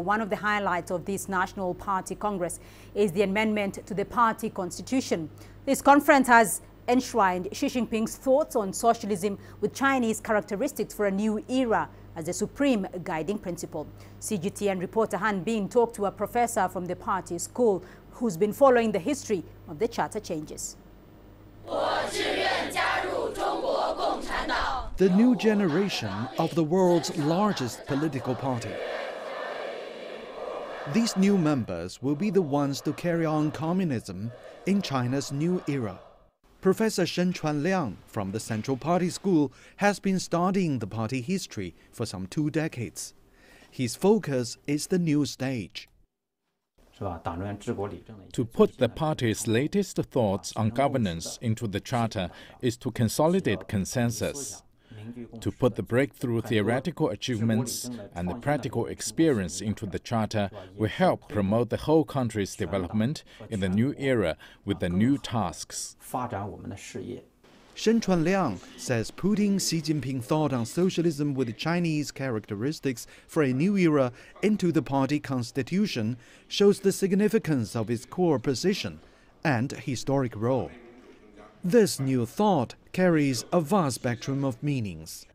One of the highlights of this National Party Congress is the amendment to the party constitution. This conference has enshrined Xi Jinping's thoughts on socialism with Chinese characteristics for a new era as the supreme guiding principle. CGTN reporter Han Bin talked to a professor from the party school who's been following the history of the charter changes. The new generation of the world's largest political party. These new members will be the ones to carry on communism in China's new era. Professor Shen Liang from the Central Party School has been studying the party history for some 2 decades. His focus is the new stage. To put the party's latest thoughts on governance into the charter is to consolidate consensus. To put the breakthrough theoretical achievements and the practical experience into the charter will help promote the whole country's development in the new era with the new tasks. Shen Liang says putting Xi Jinping thought on socialism with Chinese characteristics for a new era into the party constitution shows the significance of its core position and historic role. This new thought carries a vast spectrum of meanings.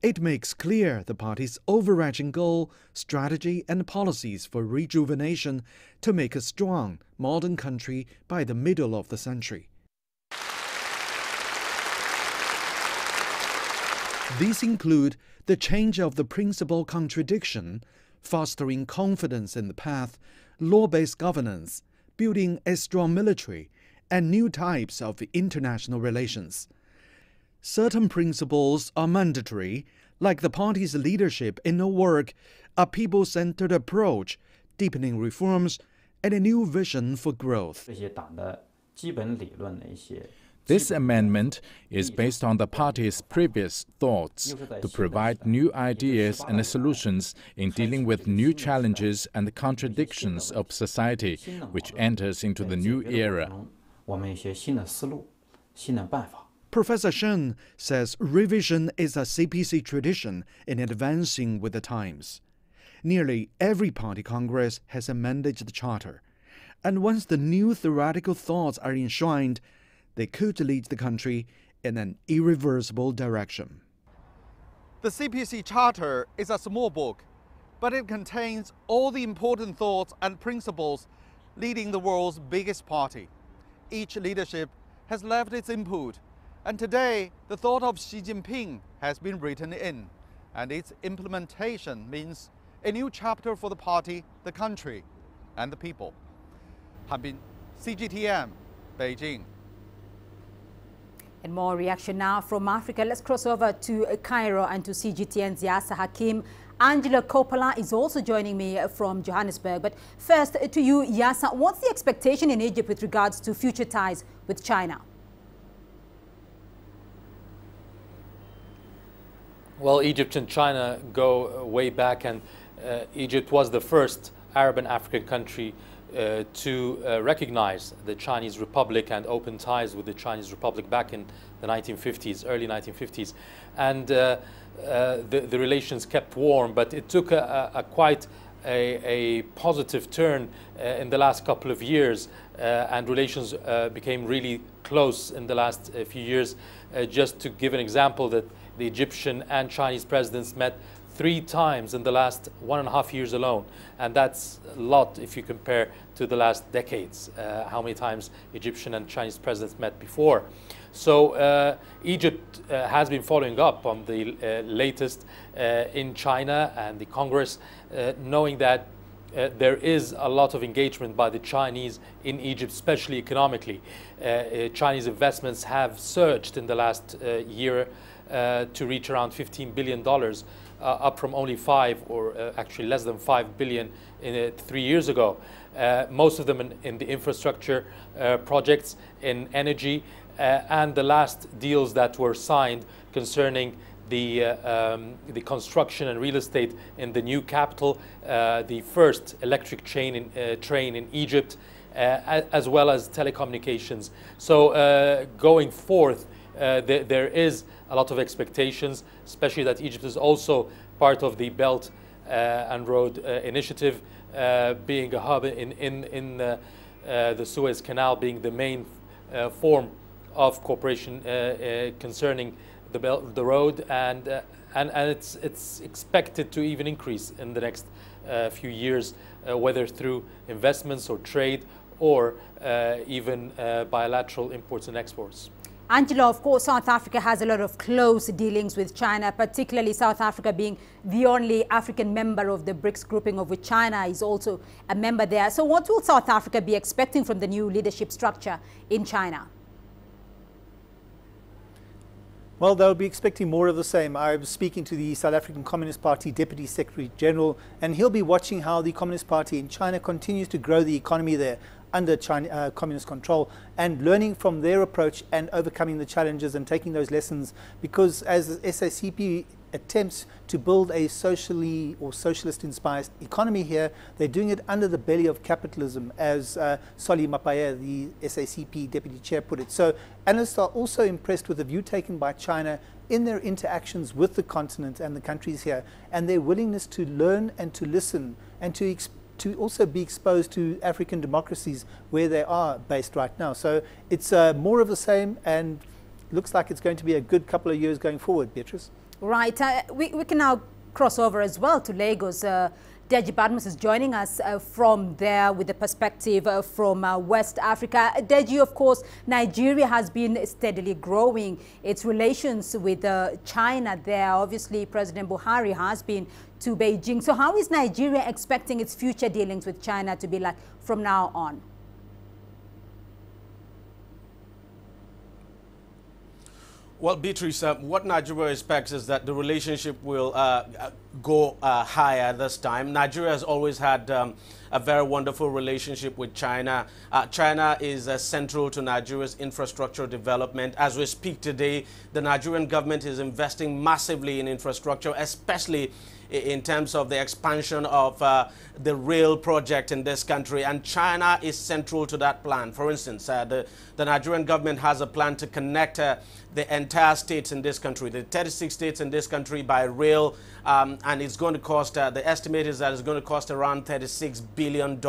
It makes clear the party's overarching goal, strategy and policies for rejuvenation to make a strong, modern country by the middle of the century. These include the change of the principal contradiction, fostering confidence in the path, law-based governance, building a strong military, and new types of international relations. Certain principles are mandatory, like the party's leadership in a work, a people-centered approach, deepening reforms, and a new vision for growth. This amendment is based on the party's previous thoughts to provide new ideas and solutions in dealing with new challenges and contradictions of society, which enters into the new era. Professor Shen says revision is a CPC tradition in advancing with the times. Nearly every party congress has amended the charter, and once the new theoretical thoughts are enshrined, they could lead the country in an irreversible direction. The CPC Charter is a small book, but it contains all the important thoughts and principles leading the world's biggest party. Each leadership has left its input, and today the thought of Xi Jinping has been written in, and its implementation means a new chapter for the party, the country, and the people. Han Bin, CGTN, Beijing. And more reaction now from Africa. Let's cross over to Cairo and to CGTN's Yasser Hakim. Angela Coppola is also joining me from Johannesburg. But first to you, Yasser, what's the expectation in Egypt with regards to future ties with China? Well, Egypt and China go way back, and Egypt was the first Arab and African country to recognize the Chinese Republic and open ties with the Chinese Republic back in the 1950s, early 1950s. And the relations kept warm, but it took quite a positive turn in the last couple of years, and relations became really close in the last few years. Just to give an example, that the Egyptian and Chinese presidents met 3 times in the last 1.5 years alone, and that's a lot if you compare to the last decades, how many times Egyptian and Chinese presidents met before. So Egypt has been following up on the latest in China and the Congress, knowing that there is a lot of engagement by the Chinese in Egypt, especially economically. Chinese investments have surged in the last year to reach around $15 billion, up from only 5, or actually less than 5 billion 3 years ago. Most of them in the infrastructure projects, in energy, and the last deals that were signed concerning the construction and real estate in the new capital, the first electric train in Egypt, as well as telecommunications. So going forth, there is a lot of expectations, especially that Egypt is also part of the Belt and Road Initiative being a hub in the Suez Canal being the main form of cooperation concerning the road, and it's expected to even increase in the next few years, whether through investments or trade or even bilateral imports and exports. Angela, of course, South Africa has a lot of close dealings with China, particularly South Africa being the only African member of the BRICS grouping, of which China is also a member there. So what will South Africa be expecting from the new leadership structure in China? Well, they'll be expecting more of the same. I was speaking to the South African Communist Party Deputy Secretary General, and he'll be watching how the Communist Party in China continues to grow the economy there under China, communist control, and learning from their approach and overcoming the challenges and taking those lessons, because as the SACP attempts to build a socially or socialist-inspired economy here, they're doing it under the belly of capitalism, as Solly Mapaye, the SACP Deputy Chair, put it. So analysts are also impressed with the view taken by China in their interactions with the continent and the countries here, and their willingness to learn and to listen and to also be exposed to African democracies where they are based right now. So it's more of the same, and looks like it's going to be a good couple of years going forward, Beatrice. Right. We can now cross over as well to Lagos. Deji Badmus is joining us from there with a perspective from West Africa. Deji, of course, Nigeria has been steadily growing its relations with China there. Obviously, President Buhari has been to Beijing. So how is Nigeria expecting its future dealings with China to be like from now on? Well, Beatrice, what Nigeria expects is that the relationship will go higher this time. Nigeria has always had a very wonderful relationship with China. China is central to Nigeria's infrastructure development. As we speak today, the Nigerian government is investing massively in infrastructure, especially in terms of the expansion of the rail project in this country, and China is central to that plan. For instance, the Nigerian government has a plan to connect the entire states in this country, the 36 states in this country, by rail, and it's going to cost, the estimate is that it's going to cost around $36 billion.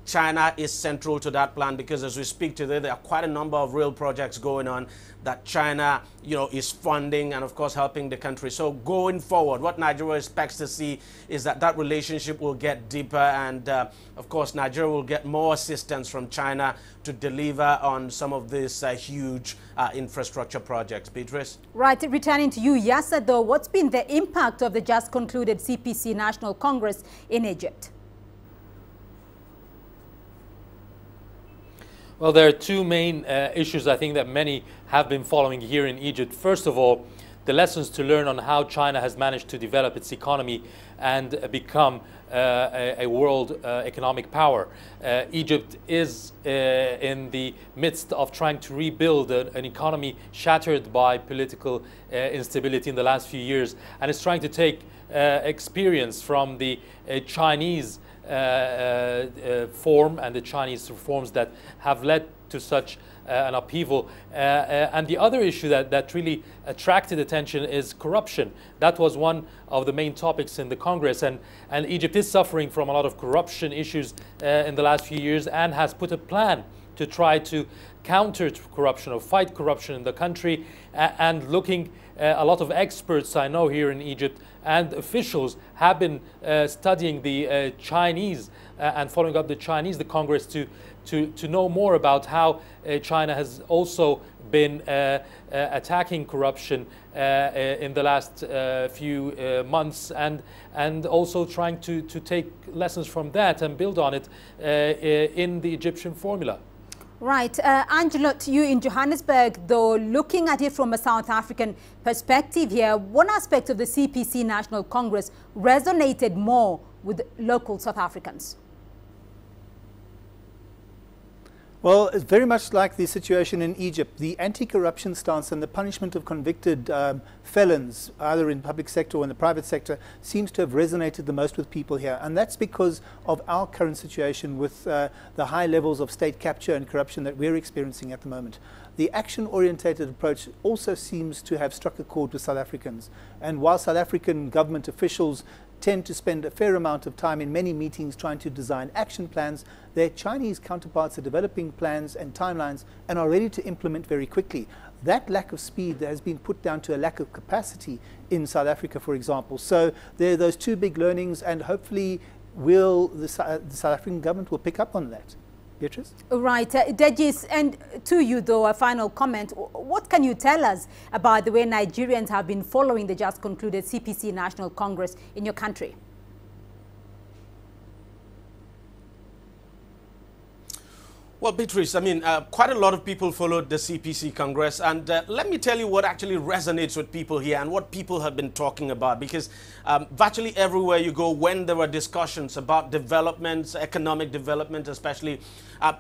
China is central to that plan because as we speak today, there are quite a number of rail projects going on that China, is funding and of course helping the country. So going forward, what Nigeria expects to see is that that relationship will get deeper, and of course Nigeria will get more assistance from China to deliver on some of these huge infrastructure projects. Beatrice? Right, returning to you, Yasser, though, what's been the impact of the just concluded CPC National Congress in Egypt? Well, there are two main issues I think that many have been following here in Egypt. First of all, the lessons to learn on how China has managed to develop its economy and become a world economic power. Egypt is in the midst of trying to rebuild an economy shattered by political instability in the last few years, and is trying to take experience from the Chinese form and the Chinese reforms that have led to such an upheaval. And the other issue that really attracted attention is corruption. That was one of the main topics in the Congress, and Egypt is suffering from a lot of corruption issues in the last few years, and has put a plan to try to counter corruption or fight corruption in the country, and looking a lot of experts I know here in Egypt and officials have been studying the Chinese and following up the Congress to know more about how China has also been attacking corruption in the last few months, and also trying to take lessons from that and build on it in the Egyptian formula. Right. Angela, to you in Johannesburg, though, looking at it from a South African perspective here, one aspect of the CPC National Congress resonated more with local South Africans. Well, it's very much like the situation in Egypt. The anti-corruption stance and the punishment of convicted felons, either in public sector or in the private sector, seems to have resonated the most with people here. And that's because of our current situation with the high levels of state capture and corruption that we're experiencing at the moment. The action-orientated approach also seems to have struck a chord with South Africans. And while South African government officials tend to spend a fair amount of time in many meetings trying to design action plans. Their Chinese counterparts are developing plans and timelines and are ready to implement very quickly. That lack of speed has been put down to a lack of capacity in South Africa, for example. So there are those two big learnings, and hopefully the South African government will pick up on that. Beatrice? Right. Dejis, and to you though, a final comment. What can you tell us about the way Nigerians have been following the just concluded CPC National Congress in your country? Well, Beatrice, I mean, quite a lot of people followed the CPC Congress, and let me tell you what actually resonates with people here and what people have been talking about, because virtually everywhere you go, when there were discussions about developments, economic development especially,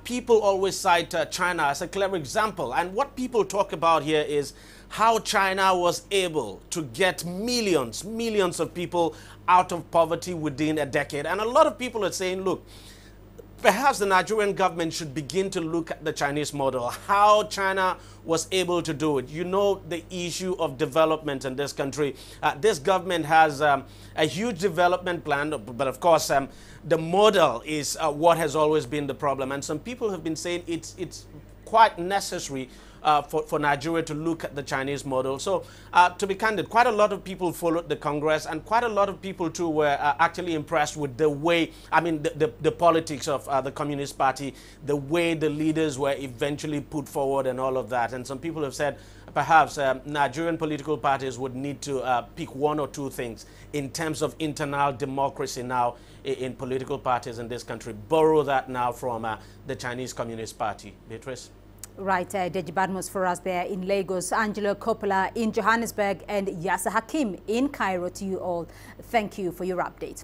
people always cite China as a clever example. And what people talk about here is how China was able to get millions of people out of poverty within a decade. And a lot of people are saying, look, perhaps the Nigerian government should begin to look at the Chinese model, how China was able to do it. You know, the issue of development in this country. This government has a huge development plan, but of course, the model is what has always been the problem. And some people have been saying it's quite necessary for Nigeria to look at the Chinese model. So to be candid, quite a lot of people followed the Congress, and quite a lot of people too were actually impressed with the way, I mean, the politics of the Communist Party, the way the leaders were eventually put forward and all of that. And some people have said perhaps Nigerian political parties would need to pick one or two things in terms of internal democracy now in political parties in this country. Borrow that now from the Chinese Communist Party. Beatrice? Right, Deji Badmus for us there in Lagos, Angelo Coppola in Johannesburg, and Yasser Hakim in Cairo. To you all, thank you for your update.